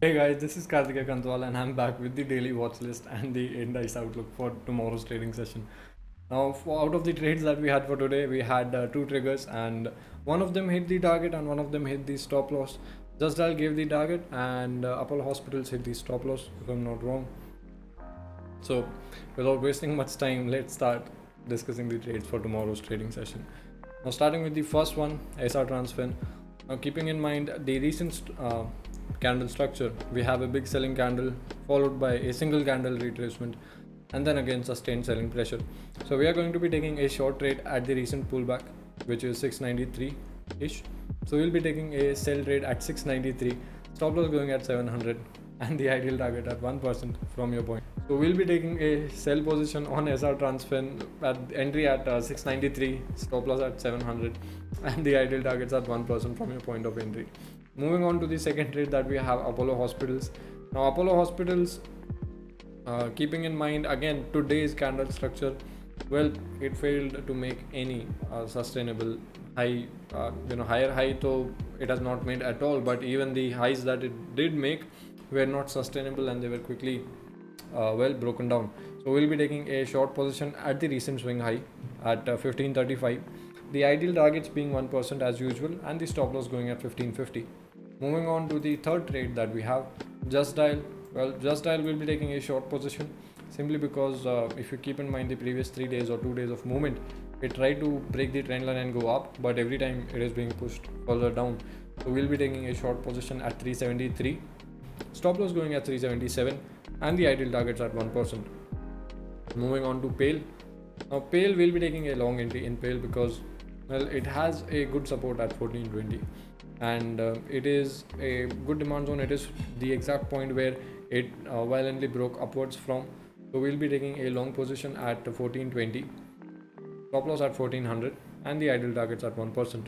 Hey guys, this is Karthika Kantwal and I'm back with the daily watch list and the Indices outlook for tomorrow's trading session. Now, out of the trades that we had for today, we had two triggers and one of them hit the target and one of them hit the stop loss. Just Dial gave the target and Apollo Hospitals hit the stop loss, if I'm not wrong. So, without wasting much time, let's start discussing the trades for tomorrow's trading session. Now, starting with the first one, SR Transfin. Now, keeping in mind the recent candle structure, we have a big selling candle followed by a single candle retracement and then again sustained selling pressure. So we are going to be taking a short trade at the recent pullback, which is 693 ish. So we'll be taking a sell trade at 693, stop loss going at 700 and the ideal target at 1% from your point. So we'll be taking a sell position on SR Transfin at entry at 693, stop loss at 700 and the ideal targets at 1% from your point of entry. Moving on to the second trade that we have, Apollo Hospitals. Now Apollo Hospitals, keeping in mind again today's candle structure, well, it failed to make any sustainable high, higher high, though it has not made at all, but even the highs that it did make were not sustainable and they were quickly broken down. So we'll be taking a short position at the recent swing high at 1535, the ideal targets being 1% as usual and the stop loss going at 1550. Moving on to the third trade that we have, Just Dial. Well, Just Dial will be taking a short position simply because if you keep in mind the previous 3 days or 2 days of movement, it tried to break the trend line and go up, but every time it is being pushed further down. So we'll be taking a short position at 373, stop loss going at 377 and the ideal targets at 1%. Moving on to Pale. Now Pale will be taking a long entry in Pale because, well, it has a good support at 1420 and it is a good demand zone. It is the exact point where it violently broke upwards from. So we'll be taking a long position at 1420, stop loss at 1400 and the ideal targets at 1%.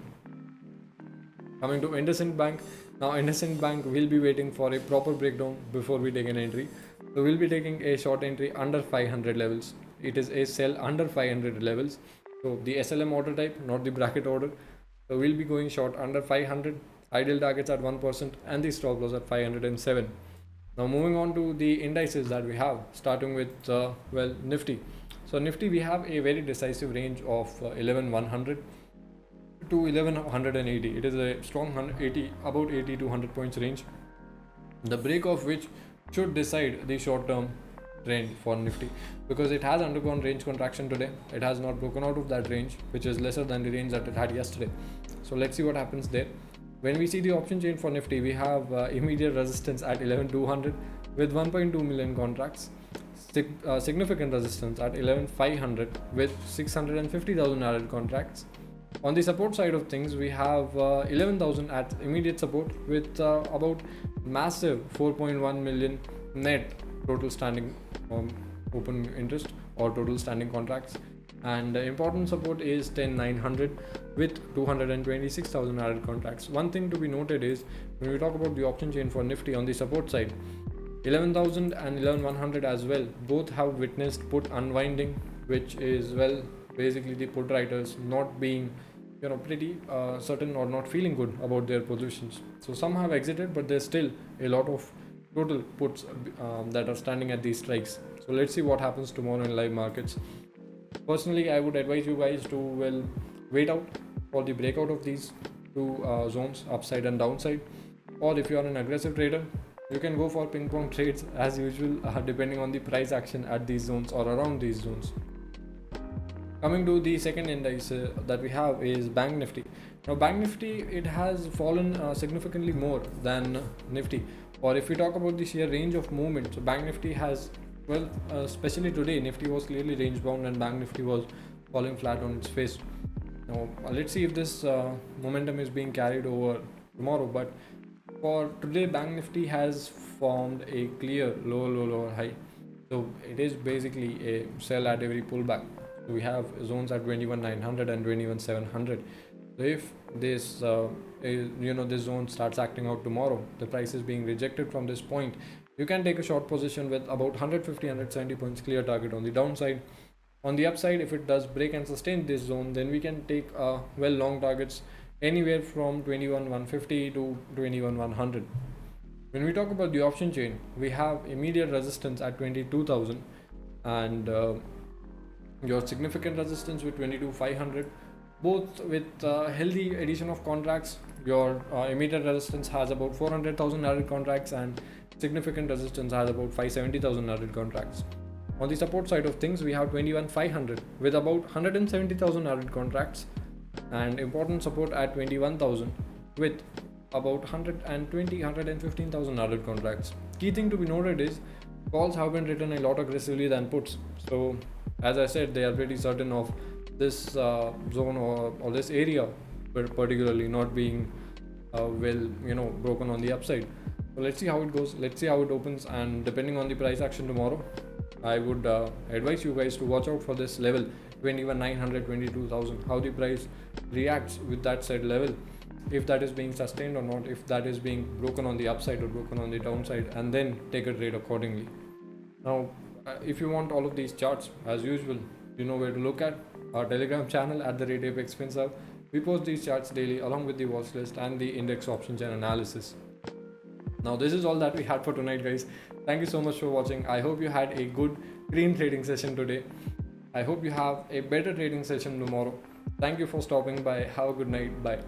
Coming to IndusInd Bank. Now IndusInd Bank will be waiting for a proper breakdown before we take an entry. So we'll be taking a short entry under 500 levels. It is a sell under 500 levels. So the SLM order type, not the bracket order. So we'll be going short under 500, ideal targets at 1% and the stop loss at 507. Now moving on to the indices that we have, starting with Nifty. So Nifty, we have a very decisive range of 11,100 to 1180. It is a strong 180, about 80 to 100 points range, the break of which should decide the short term trend for Nifty, because it has undergone range contraction today. It has not broken out of that range, which is lesser than the range that it had yesterday. So let's see what happens there. When we see the option chain for Nifty, we have immediate resistance at 11,200 with 1.2 million contracts, significant resistance at 11,500 with 650,000 added contracts. On the support side of things, we have 11,000 at immediate support with about massive 4.1 million net total standing open interest or total standing contracts, and important support is 10,900 with 226,000 added contracts. One thing to be noted is when we talk about the option chain for Nifty, on the support side, 11,000 and 11,100 as well both have witnessed put unwinding, which is, well, basically the put writers not being pretty certain or not feeling good about their positions. So some have exited, but there's still a lot of total puts that are standing at these strikes. So let's see what happens tomorrow in live markets. Personally, I would advise you guys to, well, wait out for the breakout of these two zones, upside and downside, or if you are an aggressive trader, you can go for ping pong trades as usual, depending on the price action at these zones or around these zones. Coming to the second index that we have is Bank Nifty. Now Bank Nifty, it has fallen significantly more than Nifty, or if we talk about the sheer range of movement, so Bank Nifty has, well, especially today, Nifty was clearly range bound and Bank Nifty was falling flat on its face. Now let's see if this momentum is being carried over tomorrow, but for today Bank Nifty has formed a clear lower high. So it is basically a sell at every pullback. So we have zones at 21,900 and 21,700. So if this this zone starts acting out tomorrow, the price is being rejected from this point, you can take a short position with about 150 170 points clear target on the downside. On the upside, if it does break and sustain this zone, then we can take long targets anywhere from 21,150 to 21,100. When we talk about the option chain, we have immediate resistance at 22,000 and your significant resistance with 22,500, both with healthy addition of contracts. Your immediate resistance has about 400,000 added contracts and significant resistance has about 570,000 added contracts. On the support side of things, we have 21,500 with about 170,000 added contracts and important support at 21,000 with about 115,000 added contracts. Key thing to be noted is calls have been written a lot aggressively than puts. So as I said, they are pretty certain of this zone or this area, but particularly not being broken on the upside. So let's see how it goes. Let's see how it opens, and depending on the price action tomorrow, I would advise you guys to watch out for this level 21,900, 22,000. How the price reacts with that said level, if that is being sustained or not, if that is being broken on the upside or broken on the downside, and then take a trade accordingly. Now, if you want all of these charts, as usual, you know where to look at. Our Telegram channel at the rate Apex Spencer. We post these charts daily along with the watch list and the index options and analysis. Now, this is all that we had for tonight, guys. Thank you so much for watching. I hope you had a good green trading session today. I hope you have a better trading session tomorrow. Thank you for stopping by. Have a good night. Bye.